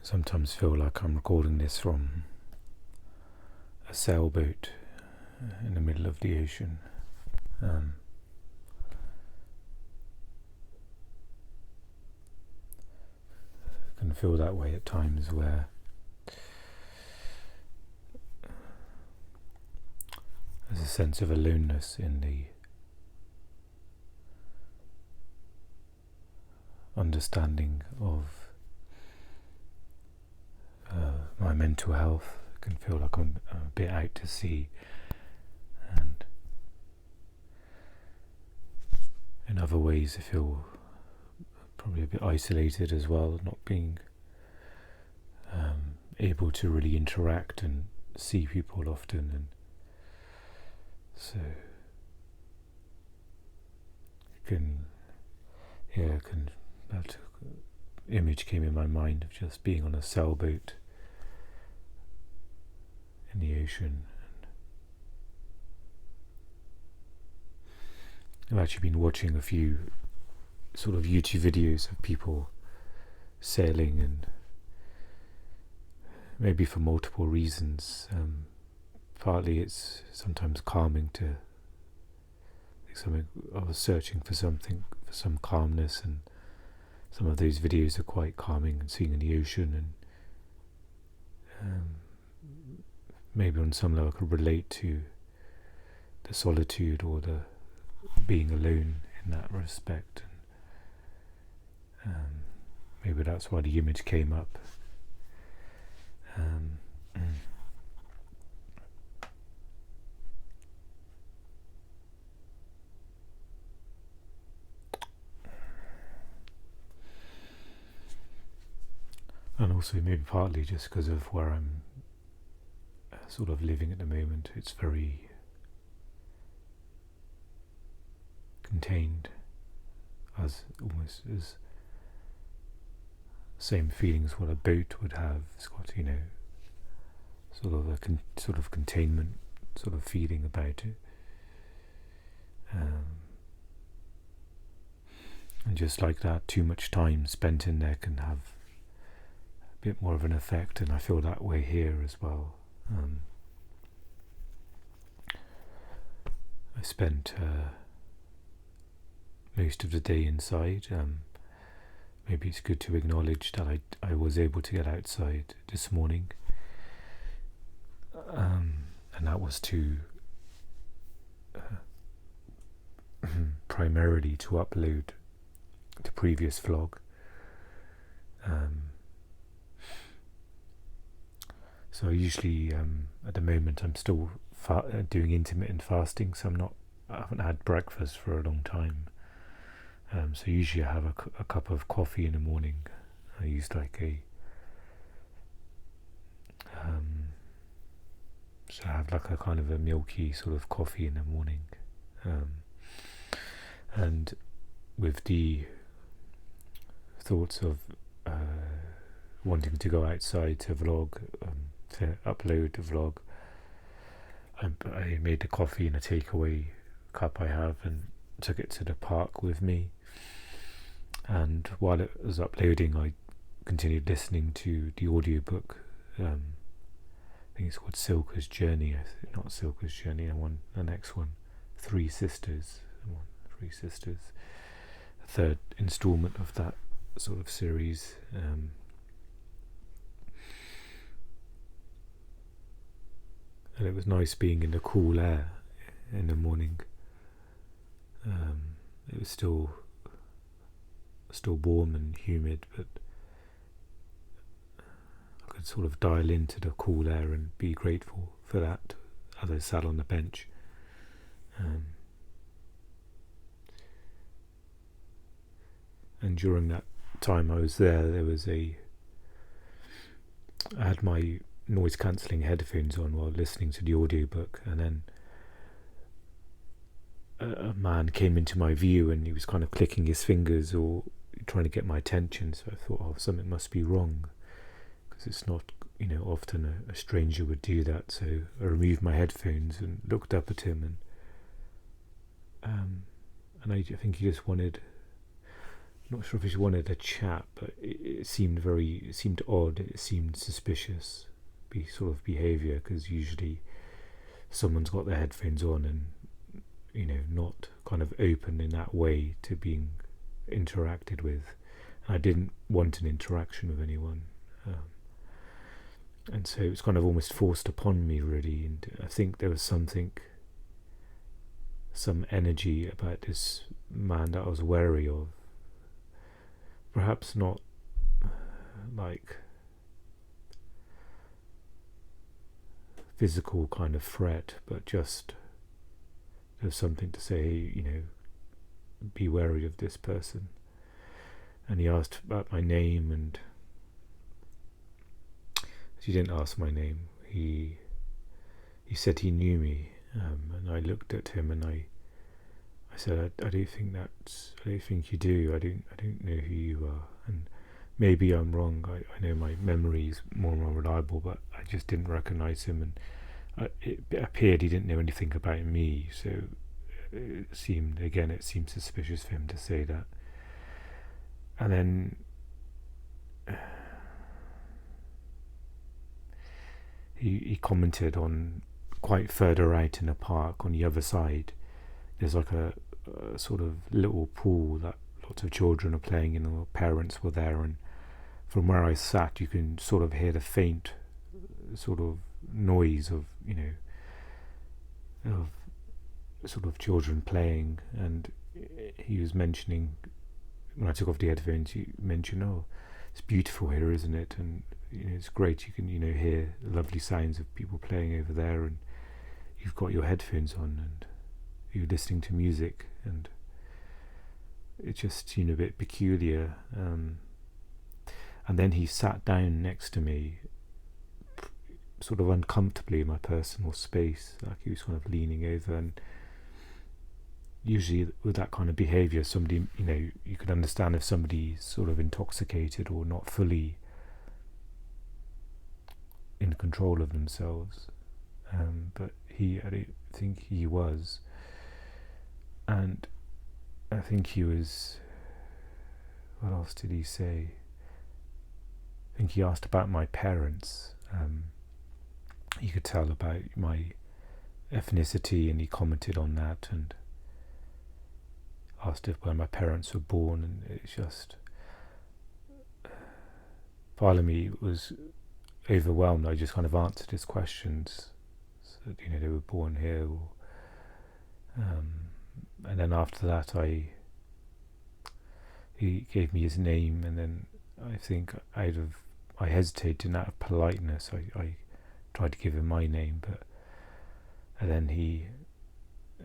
sometimes feel like I'm recording this from a sailboat in the middle of the ocean. I can feel that way at times, where there's a sense of aloneness in the understanding of my mental health. I can feel like I'm a bit out to sea, and in other ways I feel probably a bit isolated as well, not being able to really interact and see people often. And so that image came in my mind of just being on a sailboat in the ocean. I've actually been watching a few sort of YouTube videos of people sailing, and maybe for multiple reasons. Partly it's sometimes calming to something. I was searching for some calmness, and some of those videos are quite calming, and seeing in the ocean, and maybe on some level I could relate to the solitude or the being alone in that respect. And maybe that's why the image came up. And also maybe partly just because of where I'm sort of living at the moment. It's very contained, almost as same feelings what a boat would have. It's got, sort of a sort of containment sort of feeling about it. And just like that, too much time spent in there can have a bit more of an effect, and I feel that way here as well. I spent most of the day inside. Maybe it's good to acknowledge that I was able to get outside this morning, and that was to primarily to upload the previous vlog. So usually at the moment I'm still doing intermittent fasting, so I haven't had breakfast for a long time. So usually I have a cup of coffee in the morning. I use like so I have like a kind of a milky sort of coffee in the morning. And with the thoughts of wanting to go outside to vlog, to upload the vlog, I made the coffee in a takeaway cup I have and took it to the park with me. And while it was uploading, I continued listening to the audiobook. I think it's called Silka's Journey. Not Silka's Journey, the next one, Three Sisters. The third installment of that sort of series. And it was nice being in the cool air in the morning. It was still warm and humid, but I could sort of dial into the cool air and be grateful for that as I sat on the bench. And during that time I was there, I had my noise cancelling headphones on while listening to the audiobook, and then a man came into my view and he was kind of clicking his fingers or trying to get my attention. So I thought, something must be wrong, because it's not, often a stranger would do that. So I removed my headphones and looked up at him, and I think he just wanted, I'm not sure if he wanted a chat, but it seemed odd. It seemed suspicious, sort of behaviour, because usually someone's got their headphones on and not kind of open in that way to being interacted with. I didn't want an interaction with anyone, and so it was kind of almost forced upon me, really. And I think there was some energy about this man that I was wary of. Perhaps not like physical kind of threat, but just there's something to say, be wary of this person. And he asked about my name, and he didn't ask my name. He said he knew me, and I looked at him and I said, I don't think you do. I don't know who you are. And maybe I'm wrong. I know my memory is more and more reliable, but I just didn't recognise him, and it appeared he didn't know anything about me. So it seemed suspicious for him to say that. And then he commented on, quite further out in a park on the other side, there's like a sort of little pool that lots of children are playing in, and parents were there, and from where I sat you can sort of hear the faint sort of noise of of sort of children playing. And he was mentioning, when I took off the headphones, he mentioned, oh, it's beautiful here, isn't it? And it's great, you can hear the lovely sounds of people playing over there, and you've got your headphones on and you're listening to music, and it just seemed a bit peculiar. And then he sat down next to me, sort of uncomfortably in my personal space, like he was kind of leaning over. And usually with that kind of behaviour, somebody, you could understand if somebody's sort of intoxicated or not fully in control of themselves. But I don't think he was. And I think he was, what else did he say? I think he asked about my parents. You could tell about my ethnicity, and he commented on that and asked if when my parents were born. And it's just, part of me was overwhelmed. I just kind of answered his questions. So, they were born here, and then after that he gave me his name, and then I think I hesitated, and out of politeness I tried to give him my name, and then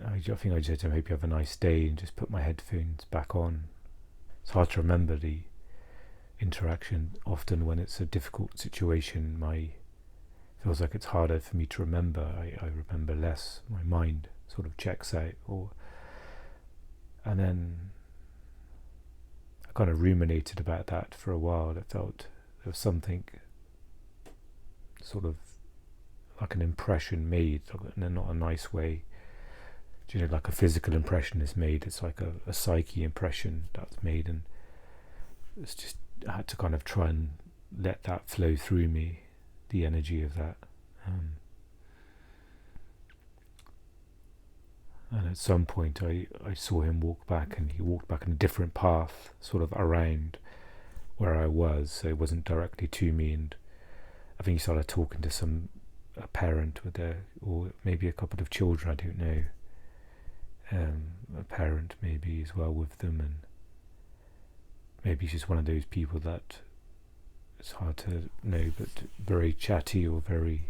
I think I just said to him, hope you have a nice day, and just put my headphones back on. It's hard to remember the interaction. Often when it's a difficult situation, feels like it's harder for me to remember. I remember less. My mind sort of checks out, and then I kind of ruminated about that for a while. I felt there was something sort of like an impression made, in not a nice way. Like a physical impression is made. It's like a psyche impression that's made, and it's just, I had to kind of try and let that flow through me, the energy of that. And at some point I saw him walk back, and he walked back in a different path, sort of around where I was, so it wasn't directly to me. And I think he started talking to a parent with or maybe a couple of children, I don't know. A parent maybe as well with them, and maybe he's just one of those people that it's hard to know, but very chatty or very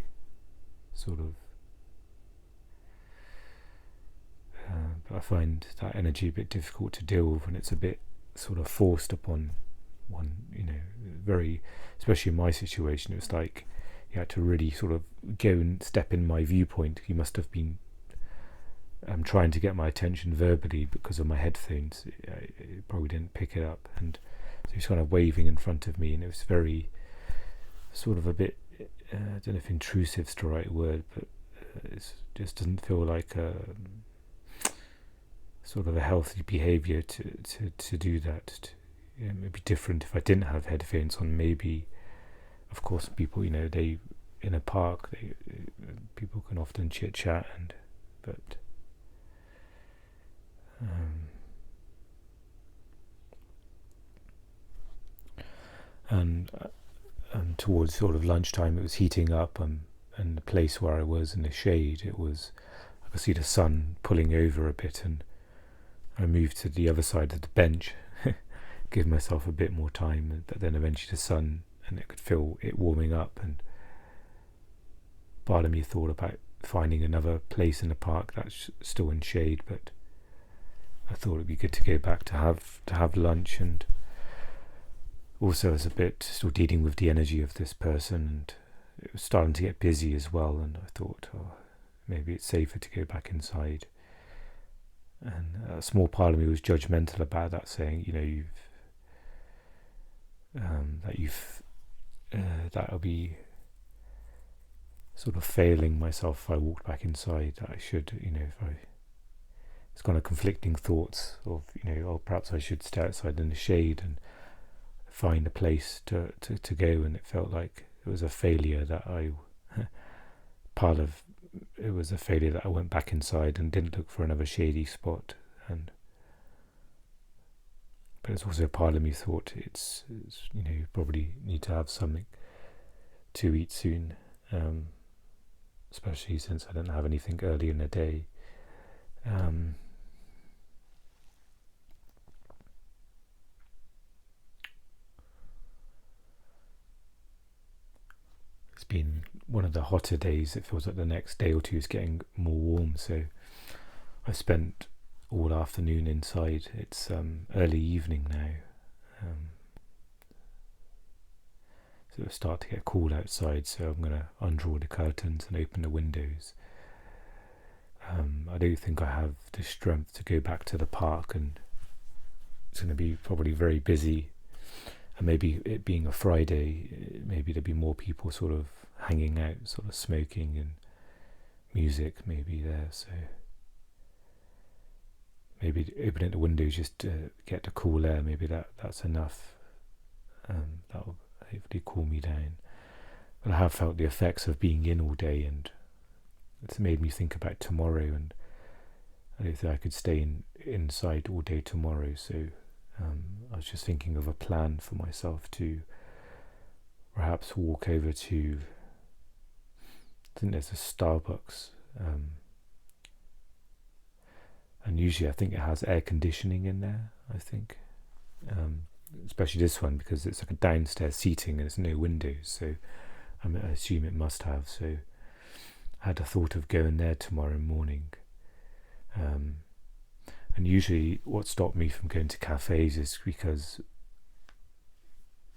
sort of but I find that energy a bit difficult to deal with when it's a bit sort of forced upon one, very, especially in my situation. It was like you had to really sort of go and step in my viewpoint. He must have been trying to get my attention verbally because of my headphones. It probably didn't pick it up, and so he was kind of waving in front of me, and it was very sort of a bit, I don't know if intrusive is the right word, but it just doesn't feel like a sort of a healthy behaviour to do that. it'd be different if I didn't have headphones on. Maybe, of course, people, they in a park, people can often chit chat, but and towards sort of lunchtime, it was heating up, and the place where I was in the shade, I could see the sun pulling over a bit, and I moved to the other side of the bench, give myself a bit more time, but then eventually the sun, and I could feel it warming up, and part of me thought about finding another place in the park that's still in shade, but I thought it'd be good to go back to have lunch, and also I was a bit still dealing with the energy of this person, and it was starting to get busy as well, and I thought, maybe it's safer to go back inside. And a small part of me was judgmental about that, saying, that'll be sort of failing myself if I walked back inside. That I should, it's kind of conflicting thoughts of, perhaps I should stay outside in the shade and find a place to go. And it felt like it was a failure that it was a failure that I went back inside and didn't look for another shady spot. But it's also part of me thought it's you probably need to have something to eat soon, especially since I didn't have anything early in the day. It's been one of the hotter days. It feels like the next day or two is getting more warm, so I spent all afternoon inside. It's early evening now, so it'll start to get cool outside, so I'm going to undraw the curtains and open the windows. I don't think I have the strength to go back to the park, and it's going to be probably very busy, and maybe it being a Friday, maybe there'll be more people sort of hanging out, sort of smoking, and music maybe there, so maybe opening the windows just to get the cool air, maybe that's enough. That'll hopefully cool me down. But I have felt the effects of being in all day, and it's made me think about tomorrow, and I don't think I could stay inside all day tomorrow, so I was just thinking of a plan for myself to perhaps walk over to, I think there's a Starbucks, and usually I think it has air conditioning in there, I think, especially this one, because it's like a downstairs seating and there's no windows, so I assume it must have. So I had a thought of going there tomorrow morning, and usually what stopped me from going to cafes is because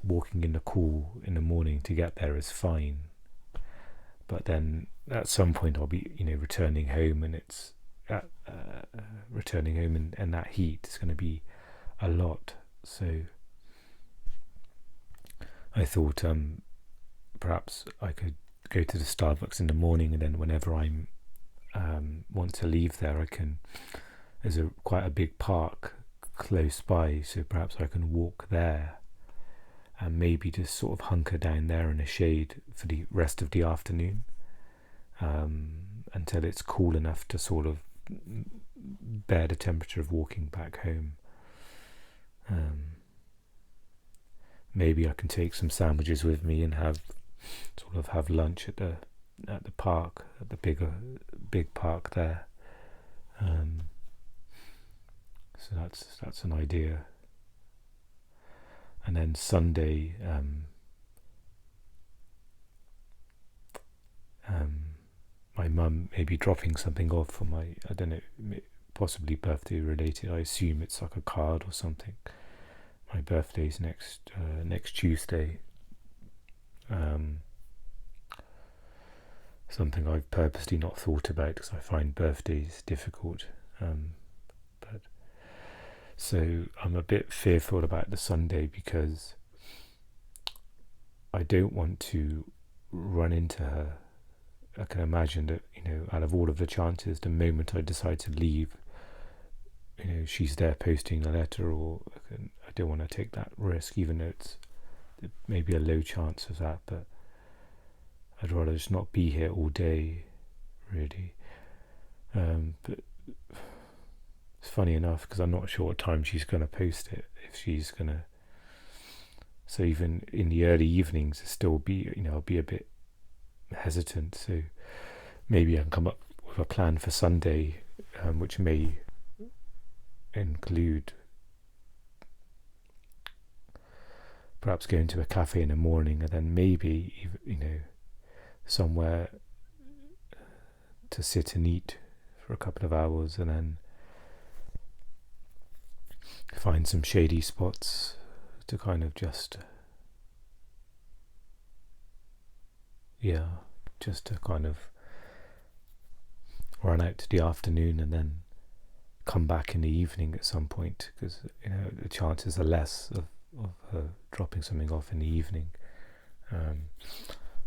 walking in the cool in the morning to get there is fine, but then at some point I'll be returning home, and it's returning home and that heat is going to be a lot. So I thought perhaps I could go to the Starbucks in the morning, and then whenever I want to leave there, I can. There's quite a big park close by, so perhaps I can walk there and maybe just sort of hunker down there in the shade for the rest of the afternoon, until it's cool enough to sort of bear the temperature of walking back home. Maybe I can take some sandwiches with me and have lunch at the park, at the big park there. So that's an idea. And then Sunday, my mum may be dropping something off for my, I don't know, possibly birthday related. I assume it's like a card or something. My birthday's next Tuesday. Something I've purposely not thought about because I find birthdays difficult. But so I'm a bit fearful about the Sunday because I don't want to run into her. I can imagine that, out of all of the chances, the moment I decide to leave, she's there posting a letter, or I don't want to take that risk, even though it's maybe a low chance of that, but I'd rather just not be here all day, really. But it's funny enough, because I'm not sure what time she's going to post it, if she's going to. So even in the early evenings, still be, I'll be a bit hesitant. So maybe I can come up with a plan for Sunday, which may include perhaps going to a cafe in the morning, and then maybe, somewhere to sit and eat for a couple of hours, and then find some shady spots to kind of just to kind of run out to the afternoon and then come back in the evening at some point, because the chances are less of her dropping something off in the evening. And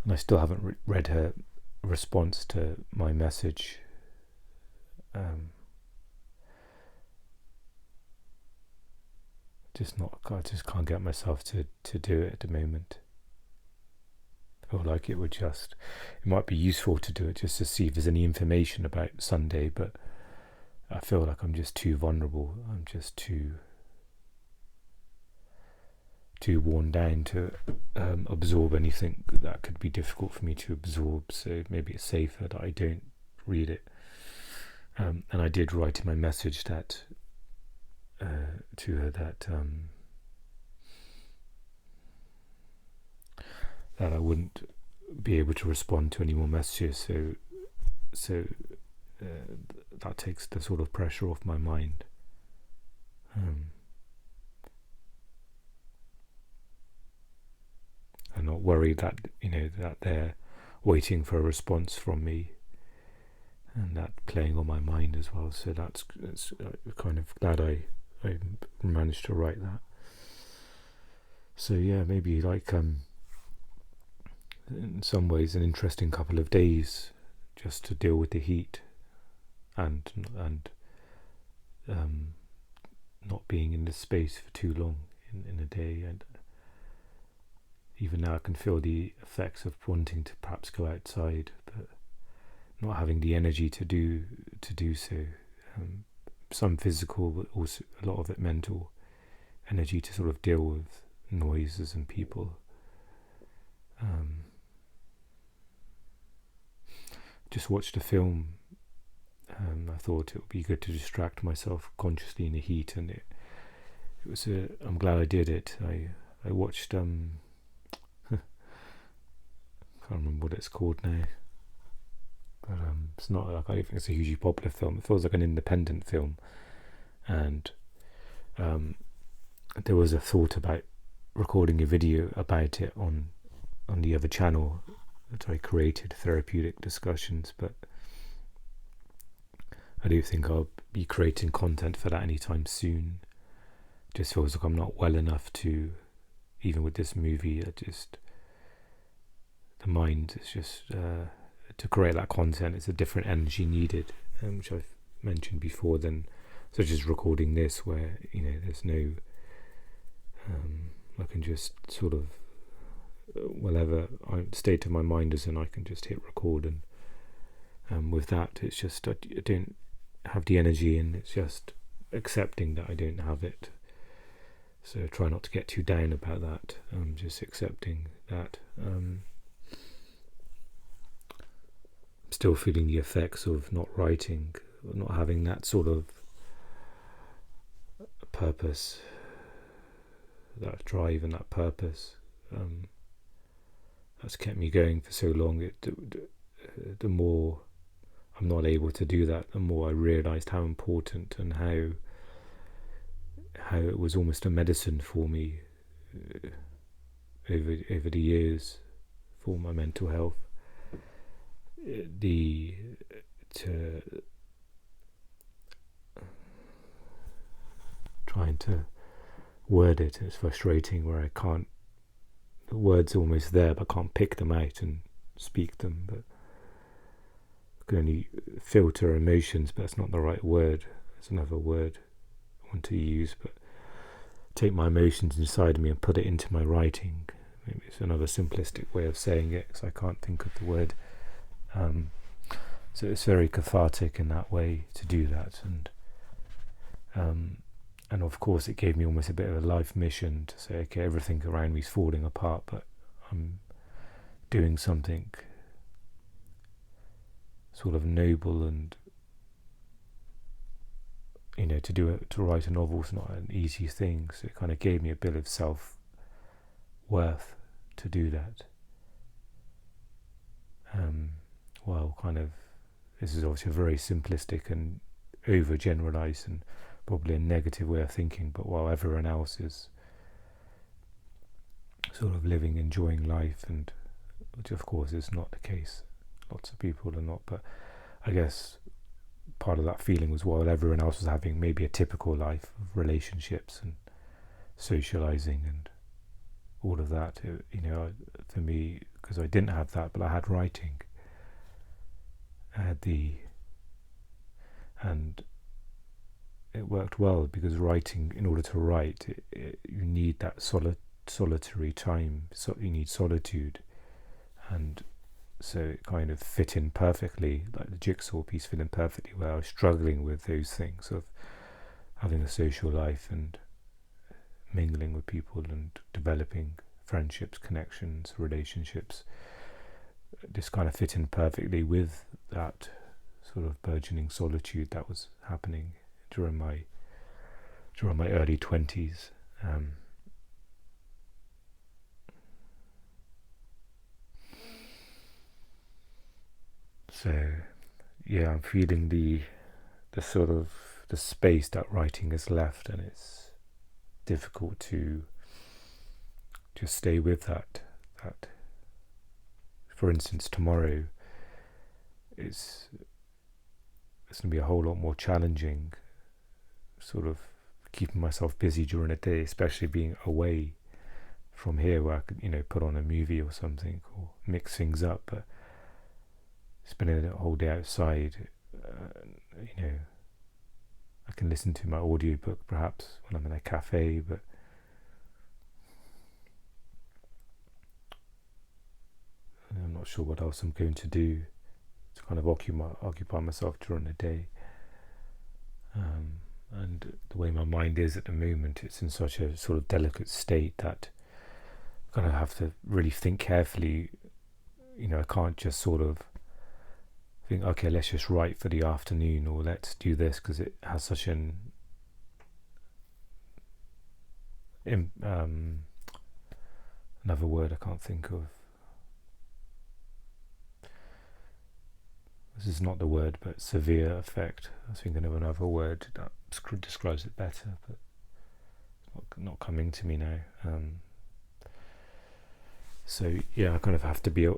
I still haven't read her response to my message. I just can't get myself to do it at the moment. I feel like it might be useful to do it just to see if there's any information about Sunday, but I feel like I'm just too vulnerable. I'm just too worn down to absorb anything that could be difficult for me to absorb. So maybe it's safer that I don't read it. And I did write in my message that to her that I wouldn't be able to respond to any more messages. So that takes the sort of pressure off my mind. I'm not worried that that they're waiting for a response from me, and that playing on my mind as well. So that's kind of glad I managed to write that. So yeah, maybe like in some ways an interesting couple of days just to deal with the heat and not being in this space for too long in a day. And even now I can feel the effects of wanting to perhaps go outside, but not having the energy to do so. Some physical, but also a lot of it mental energy to sort of deal with noises and people. Just watched a film. I thought it would be good to distract myself consciously in the heat, and it was I'm glad I did it. I watched can't remember what it's called now, but it's not like, I don't think it's a hugely popular film. It feels like an independent film, and there was a thought about recording a video about it on the other channel that I created, Therapeutic Discussions, but I do think I'll be creating content for that anytime soon. It just feels like I'm not well enough to, even with this movie, the mind is just to create that content. It's a different energy needed, which I've mentioned before, than such as recording this, where there's no I can just sort of whatever state of my mind is in, I can just hit record, and with that it's just I don't have the energy, and it's just accepting that I don't have it. So try not to get too down about that. Just accepting that. Still feeling the effects of not writing, not having that sort of purpose, that drive and that purpose. That's kept me going for so long. The more I'm not able to do that, the more I realised how important and how it was almost a medicine for me over the years for my mental health. Trying to word it's frustrating, where I can't, the words are almost there but I can't pick them out and speak them, but I can only filter emotions, but that's not the right word. There's another word want to use, but take my emotions inside me and put it into my writing. Maybe it's another simplistic way of saying it, because I can't think of the word. So it's very cathartic in that way to do that, and of course it gave me almost a bit of a life mission to say, okay, everything around me is falling apart, but I'm doing something sort of noble, and to write a novel is not an easy thing, so it kind of gave me a bit of self-worth to do that. This is obviously a very simplistic and overgeneralized and probably a negative way of thinking, but while everyone else is sort of living, enjoying life, and which of course is not the case, lots of people are not, but I guess part of that feeling was while everyone else was having maybe a typical life of relationships and socializing and all of that, for me, because I didn't have that, but I had writing. And it worked well, because writing, in order to write, you need that solitary time, so you need solitude, and so it kind of fit in perfectly, like the jigsaw piece fit in perfectly well. I was struggling with those things of having a social life and mingling with people and developing friendships, connections, relationships. This kind of fit in perfectly with that sort of burgeoning solitude that was happening during my early 20s. So yeah, I'm feeling the sort of the space that writing has left, and it's difficult to just stay with that. For instance, tomorrow it's going to be a whole lot more challenging, sort of keeping myself busy during the day, especially being away from here, where I could, put on a movie or something or mix things up. But spending a whole day outside, I can listen to my audiobook perhaps when I'm in a cafe, but I'm not sure what else I'm going to do to kind of occupy myself during the day. And the way my mind is at the moment, it's in such a sort of delicate state that I kind of have to really think carefully. I can't just sort of think, okay, let's just write for the afternoon, or let's do this, because it has such an another word I can't think of. This is not the word, but severe effect. I was thinking of another word that describes it better, but it's not coming to me now. So yeah, I kind of have to be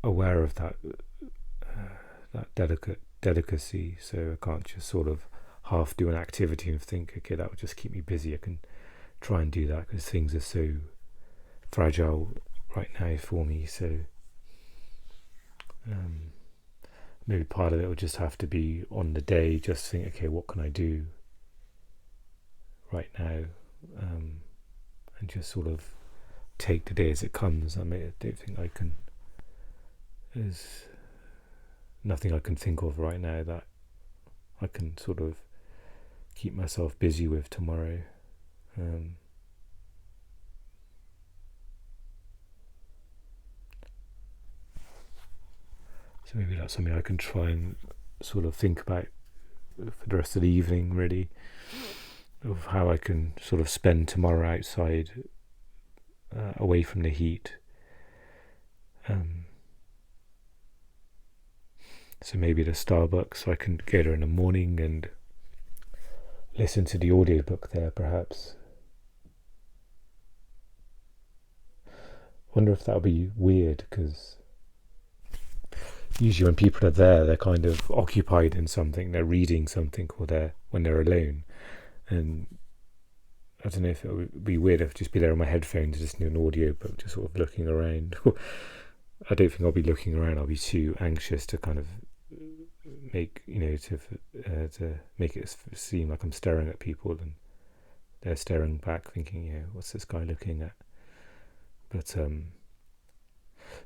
aware of that delicacy. So I can't just sort of half do an activity and think, okay, that would just keep me busy. I can try and do that, because things are so fragile right now for me. So maybe part of it will just have to be on the day, just think, okay, what can I do right now, and just sort of take the day as it comes. I don't think there's nothing I can think of right now that I can sort of keep myself busy with tomorrow. So maybe that's something I can try and sort of think about for the rest of the evening, really, of how I can sort of spend tomorrow outside, away from the heat. So maybe the Starbucks, I can go there in the morning and listen to the audiobook there, perhaps. Wonder if that'll be weird, because usually when people are there, they're kind of occupied in something, they're reading something, or when they're alone. And I don't know if it would be weird if I'd just be there on my headphones listening to an audiobook, just sort of looking around. I don't think I'll be looking around. I'll be too anxious to kind of make to make it seem like I'm staring at people and they're staring back, thinking, what's this guy looking at? But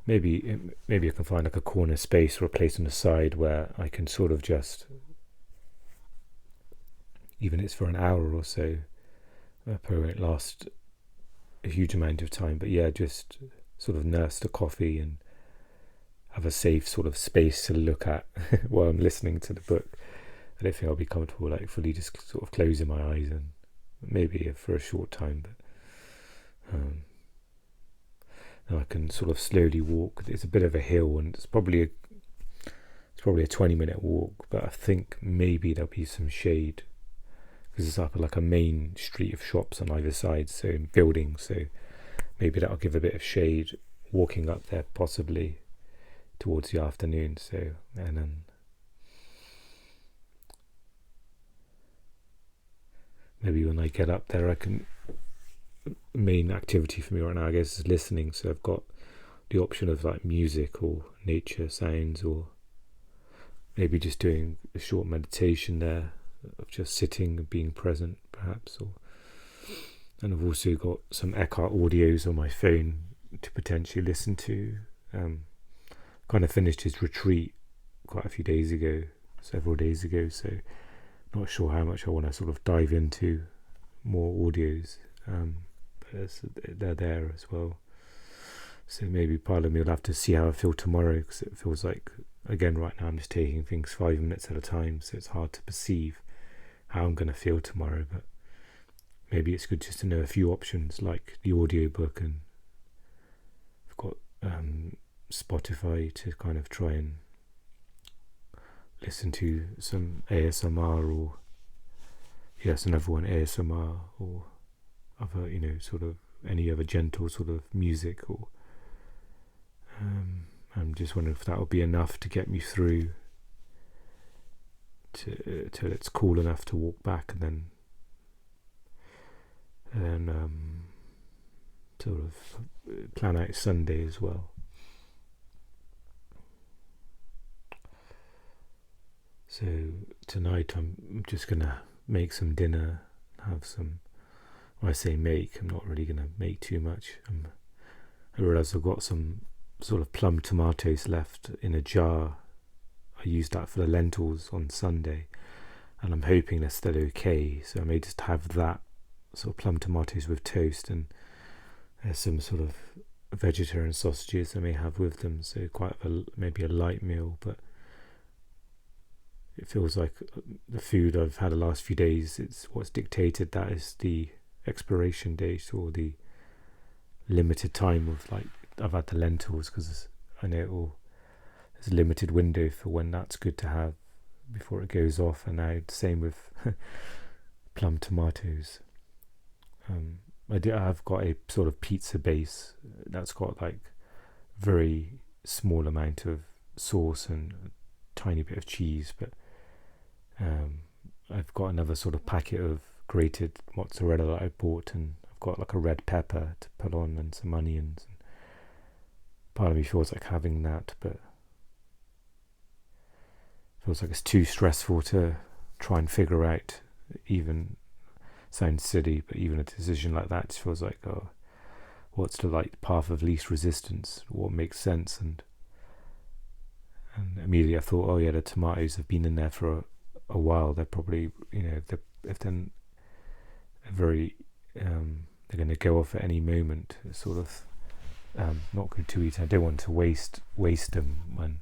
maybe I can find like a corner space or a place on the side where I can sort of just, even if it's for an hour or so, probably won't last a huge amount of time, but just sort of nurse the coffee and have a safe sort of space to look at while I'm listening to the book. I don't think I'll be comfortable like fully just sort of closing my eyes, and maybe for a short time, but I can sort of slowly walk. It's a bit of a hill, and it's probably a 20-minute walk, but I think maybe there'll be some shade because it's up like a main street of shops on either side, so buildings, so maybe that'll give a bit of shade walking up there, possibly towards the afternoon. So, and then maybe when I get up there, I can, main activity for me right now, I guess, is listening. So I've got the option of like music or nature sounds, or maybe just doing a short meditation there of just sitting and being present, perhaps. And I've also got some Eckhart audios on my phone to potentially listen to. Kind of finished his retreat quite a few days ago, several days ago, so not sure how much I want to sort of dive into more audios, but they're there as well. So maybe part of me will have to see how I feel tomorrow, because it feels like, again, right now I'm just taking things 5 minutes at a time, so it's hard to perceive how I'm going to feel tomorrow. But maybe it's good just to know a few options, like the audiobook, and I've got Spotify to kind of try and listen to some ASMR, or another one, ASMR, or other, sort of any other gentle sort of music, or I'm just wondering if that will be enough to get me through till it's cool enough to walk back, and then sort of plan out Sunday as well. So tonight I'm just gonna make some dinner, have some, when I say make, I'm not really gonna make too much. I realise I've got some sort of plum tomatoes left in a jar. I used that for the lentils on Sunday, and I'm hoping they're still okay, so I may just have that sort of plum tomatoes with toast, and there's some sort of vegetarian sausages I may have with them, so maybe a light meal. But it feels like the food I've had the last few days, it's what's dictated that is the expiration date, or the limited time of, like, I've had the lentils, because I know there's a limited window for when that's good to have before it goes off, and now the same with plum tomatoes. I've got a sort of pizza base that's got like very small amount of sauce and a tiny bit of cheese, but I've got another sort of packet of grated mozzarella that I bought, and I've got like a red pepper to put on, and some onions. And part of me feels like having that, but feels like it's too stressful to try and figure out. Even sounds silly, but even a decision like that just feels like, oh, what's the like path of least resistance? What makes sense? And immediately I thought, oh yeah, the tomatoes have been in there for a while. They're probably, if they're very, they're going to go off at any moment. It's sort of not good to eat. I don't want to waste them when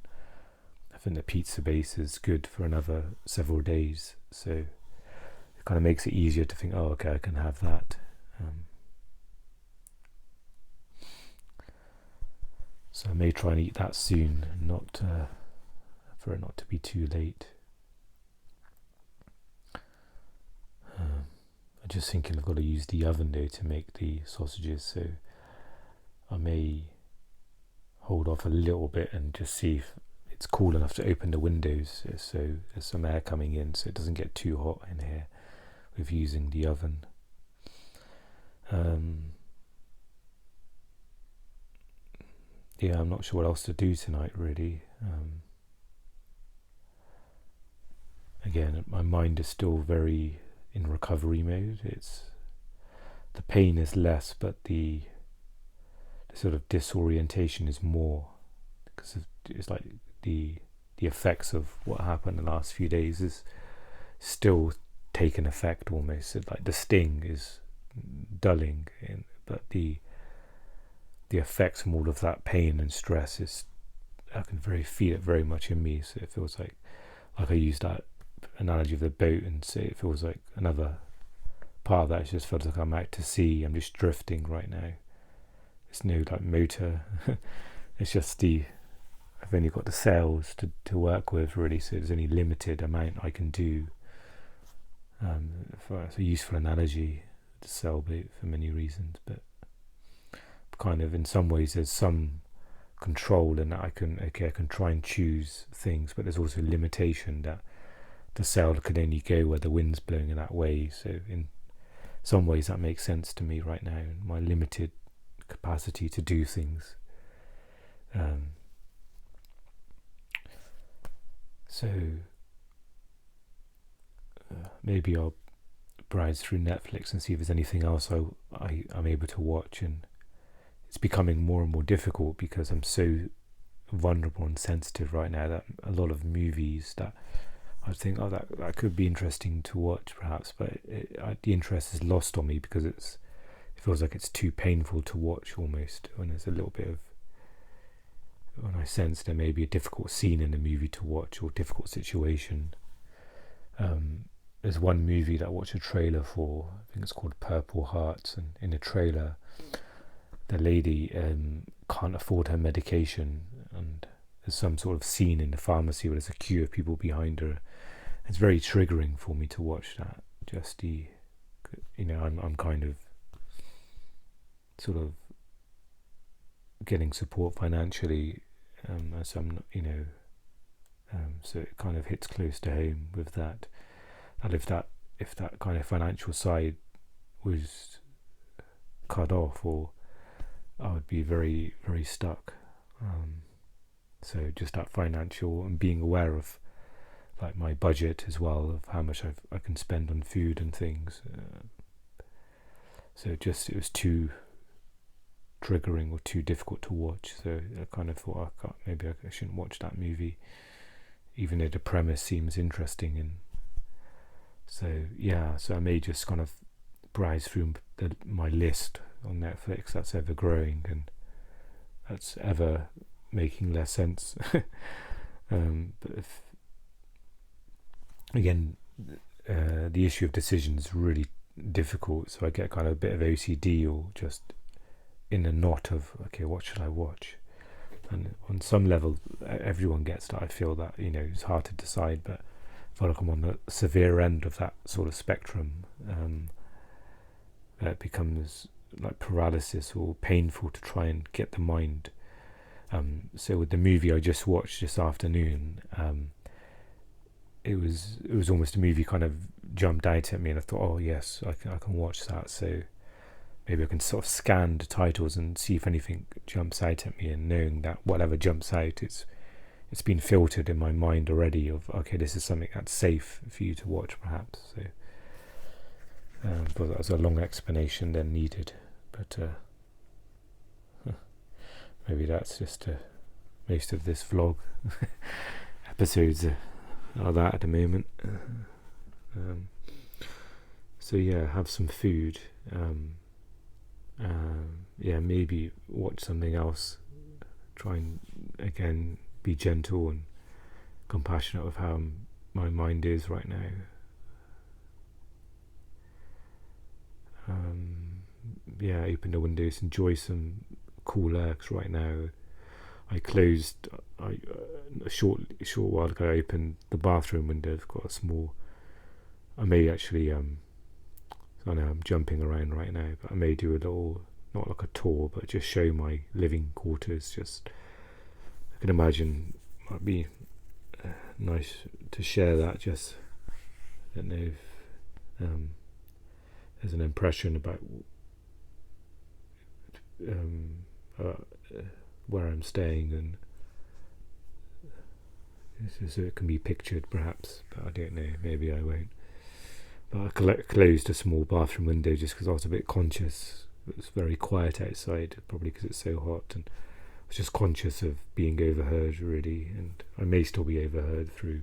I think the pizza base is good for another several days. So it kind of makes it easier to think, oh, okay, I can have that. So I may try and eat that soon, not for it not to be too late. I'm just thinking I've got to use the oven though to make the sausages, so I may hold off a little bit and just see if it's cool enough to open the windows, so there's some air coming in, so it doesn't get too hot in here with using the oven. I'm not sure what else to do tonight, really. again, my mind is still very in recovery mode. The pain is less, but the sort of disorientation is more, because it's like the effects of what happened the last few days is still taking effect almost. Like the sting is dulling, but the effects from all of that pain and stress is, I can feel it very much in me. So it feels like I use that analogy of the boat, and say it feels like another part of that. It just feels like I'm out to sea. I'm just drifting right now. There's no like motor. It's just I've only got the sails to work with really, so there's only limited amount I can do. It's a useful analogy, the sailboat, for many reasons, but kind of in some ways there's some control in that. I can try and choose things, but there's also limitation that the sail can only go where the wind's blowing in that way. So in some ways that makes sense to me right now, my limited capacity to do things. So maybe I'll browse through Netflix and see if there's anything else I'm able to watch, and it's becoming more and more difficult because I'm so vulnerable and sensitive right now that a lot of movies that I think, that could be interesting to watch perhaps, but the interest is lost on me because it feels like it's too painful to watch almost, when there's a little bit of, when I sense there may be a difficult scene in the movie to watch or difficult situation. There's one movie that I watched a trailer for, I think it's called Purple Hearts, and in the trailer the lady can't afford her medication, and there's some sort of scene in the pharmacy where there's a queue of people behind her. It's very triggering for me to watch that. Just I'm kind of sort of getting support financially, as I'm, so it kind of hits close to home with that. And if that kind of financial side was cut off, or I would be very, very stuck. So just that financial, and being aware of like my budget as well, of how much I can spend on food and things. So it was too triggering or too difficult to watch. So I kind of thought maybe I shouldn't watch that movie, even though the premise seems interesting. And so I may just kind of browse through my list on Netflix that's ever growing and that's ever making less sense. But if, again, the issue of decision is really difficult, so I get kind of a bit of OCD, or just in a knot of, okay, what should I watch? And on some level everyone gets that. I feel that it's hard to decide, but I feel like I'm on the severe end of that sort of spectrum. It becomes like paralysis or painful to try and get the mind. So with the movie I just watched this afternoon, it was almost a movie kind of jumped out at me, and I thought, oh yes, I can watch that. So maybe I can sort of scan the titles and see if anything jumps out at me, and knowing that whatever jumps out, it's been filtered in my mind already of, okay, this is something that's safe for you to watch perhaps. So but that was a long explanation than needed, but maybe that's just most of this vlog episodes are that at the moment. So have some food, maybe watch something else, try and again be gentle and compassionate with how my mind is right now. Open the windows, enjoy some cool air, 'cause right now I closed a short while ago. I opened the bathroom window. I've got a small, I may actually I know I'm jumping around right now, but I may do a little, not like a tour, but just show my living quarters. Just, I can imagine might be nice to share that. Just, I don't know if there's an impression about where I'm staying, and so it can be pictured perhaps, but I don't know, maybe I won't. But I closed a small bathroom window just because I was a bit conscious. It was very quiet outside, probably because it's so hot, and I was just conscious of being overheard really, and I may still be overheard through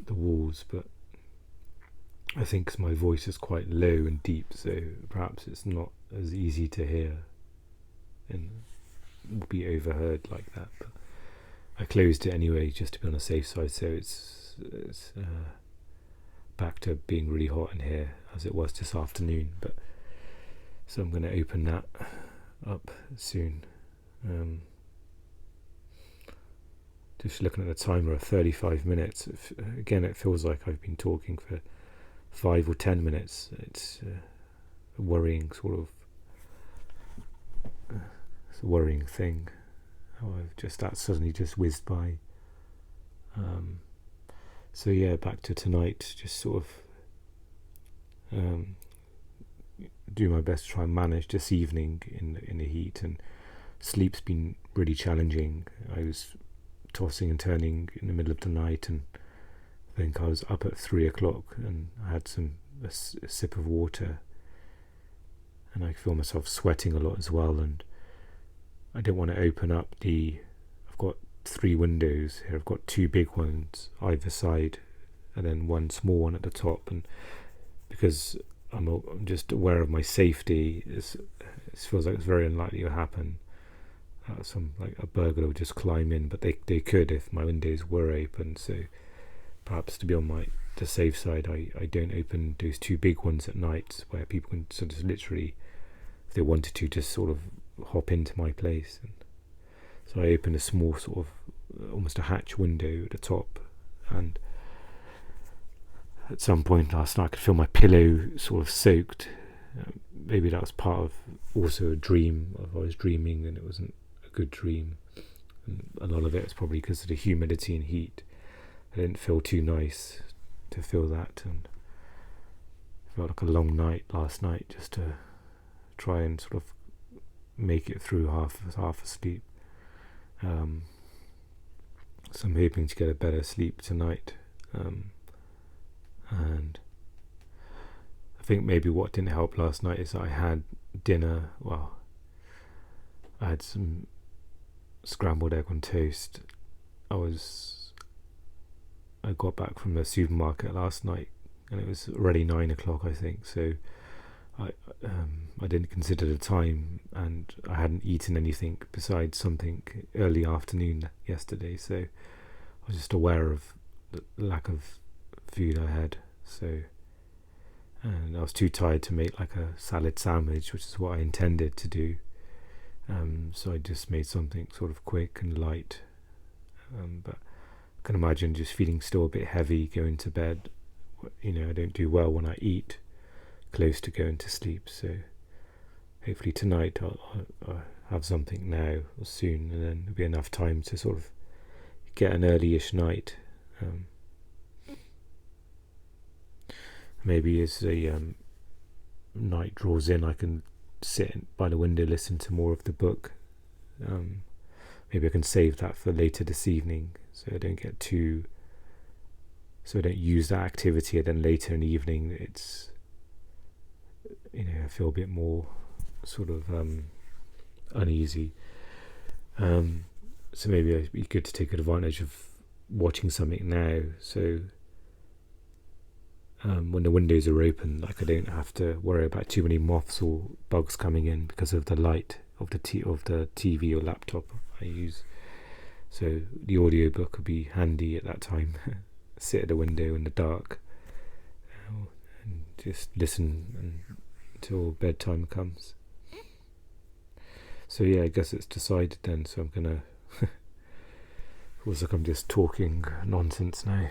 the walls, but I think my voice is quite low and deep, so perhaps it's not as easy to hear and will be overheard like that. But I closed it anyway just to be on the safe side, so it's back to being really hot in here as it was this afternoon. But so I'm going to open that up soon. Just looking at the timer of 35 minutes. Again, it feels like I've been talking for 5 or 10 minutes. It's a worrying sort of it's a worrying thing. How that suddenly just whizzed by. So yeah, back to tonight. Just sort of do my best to try and manage this evening in the heat, and sleep's been really challenging. I was tossing and turning in the middle of the night, and I think I was up at 3 o'clock, and I had a sip of water, and I feel myself sweating a lot as well, and I don't want to open up I've got 3 windows here. I've got 2 big ones either side and then 1 small one at the top, and because I'm just aware of my safety, it feels like it's very unlikely to happen. Like a burglar would just climb in, but they could if my windows were open. So perhaps to be on the safe side, I don't open those 2 big ones at night, where people can sort of literally, if they wanted to, just sort of hop into my place. And so I opened a small sort of almost a hatch window at the top, and at some point last night I could feel my pillow sort of soaked. Maybe that was part of also a dream. I was dreaming and it wasn't a good dream, and a lot of it was probably because of the humidity and heat. I didn't feel too nice to feel that, and it felt like a long night last night just to try and sort of make it through half asleep. So I'm hoping to get a better sleep tonight, and I think maybe what didn't help last night is that I had dinner. Well, I had some scrambled egg on toast. I got back from the supermarket last night, and it was already 9 o'clock, I think. So I didn't consider the time, and I hadn't eaten anything besides something early afternoon yesterday. So I was just aware of the lack of food I had. So, and I was too tired to make like a salad sandwich, which is what I intended to do. So I just made something sort of quick and light. But I can imagine just feeling still a bit heavy going to bed. I don't do well when I eat close to going to sleep. So hopefully tonight I'll have something now or soon, and then there'll be enough time to sort of get an early-ish night. Maybe as the night draws in, I can sit by the window, listen to more of the book. Maybe I can save that for later this evening, so I don't use that activity, and then later in the evening it's I feel a bit more sort of uneasy. So maybe it'd be good to take advantage of watching something now, so when the windows are open, like I don't have to worry about too many moths or bugs coming in because of the light of the TV or laptop I use. So the audiobook would be handy at that time. Sit at the window in the dark and just listen until bedtime comes. So yeah, I guess it's decided then. So I'm gonna. Feels like I'm just talking nonsense now.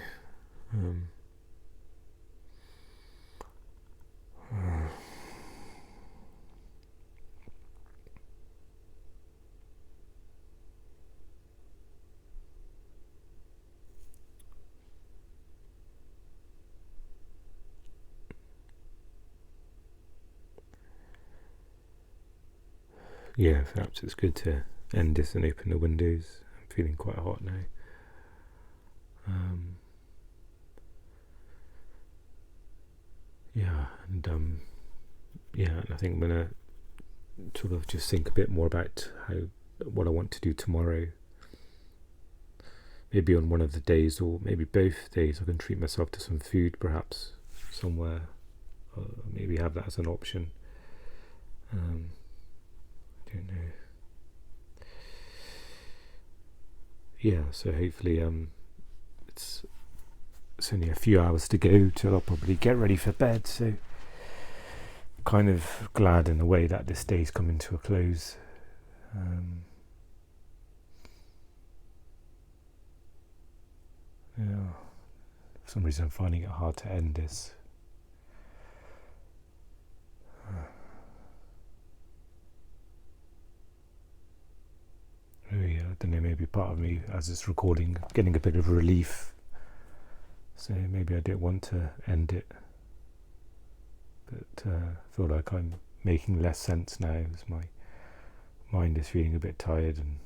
Yeah, perhaps it's good to end this and open the windows. I'm feeling quite hot now. And I think I'm gonna sort of just think a bit more about what I want to do tomorrow. Maybe on one of the days, or maybe both days, I can treat myself to some food, perhaps somewhere. Maybe have that as an option. I don't know. Yeah, so hopefully it's only a few hours to go till I'll probably get ready for bed, so kind of glad in a way that this day's coming to a close. For some reason I'm finding it hard to end this. Really, I don't know, maybe part of me, as it's recording, getting a bit of relief. So maybe I didn't want to end it. But I feel like I'm making less sense now as my mind is feeling a bit tired and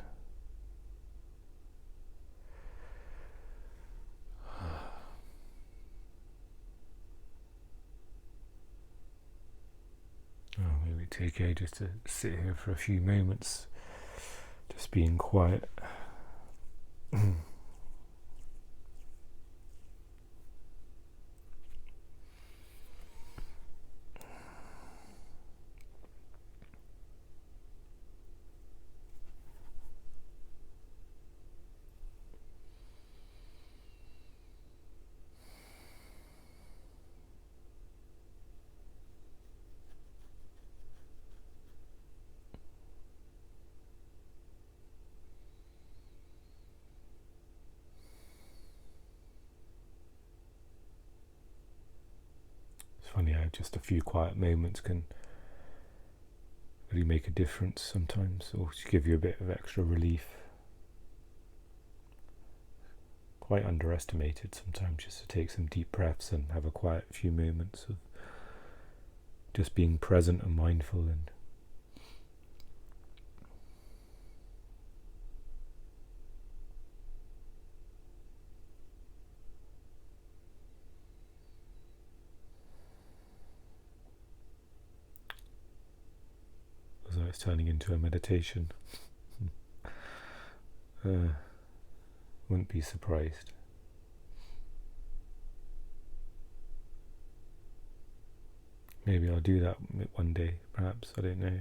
maybe it's okay just to sit here for a few moments, just being quiet. It's funny how just a few quiet moments can really make a difference sometimes, or just give you a bit of extra relief. Quite underestimated sometimes, just to take some deep breaths and have a quiet few moments of just being present and mindful. And as though it's turning into a meditation. Wouldn't be surprised. Maybe I'll do that one day, perhaps, I don't know.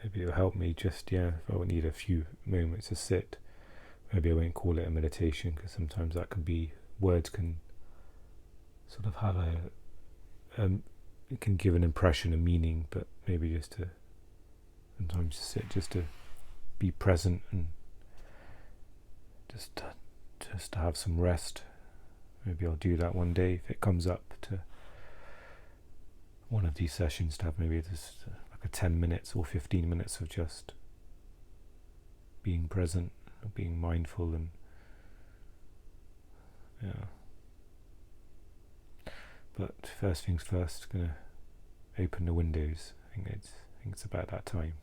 Maybe it'll help me just, if I would need a few moments to sit. Maybe I won't call it a meditation, because sometimes that can be, words can sort of have it can give an impression, a meaning, but maybe just to sometimes sit, just to be present and just to have some rest. Maybe I'll do that one day if it comes up to one of these sessions, to have maybe just like a 10 minutes or 15 minutes of just being present, being mindful, and But first things first, gonna open the windows. I think it's about that time.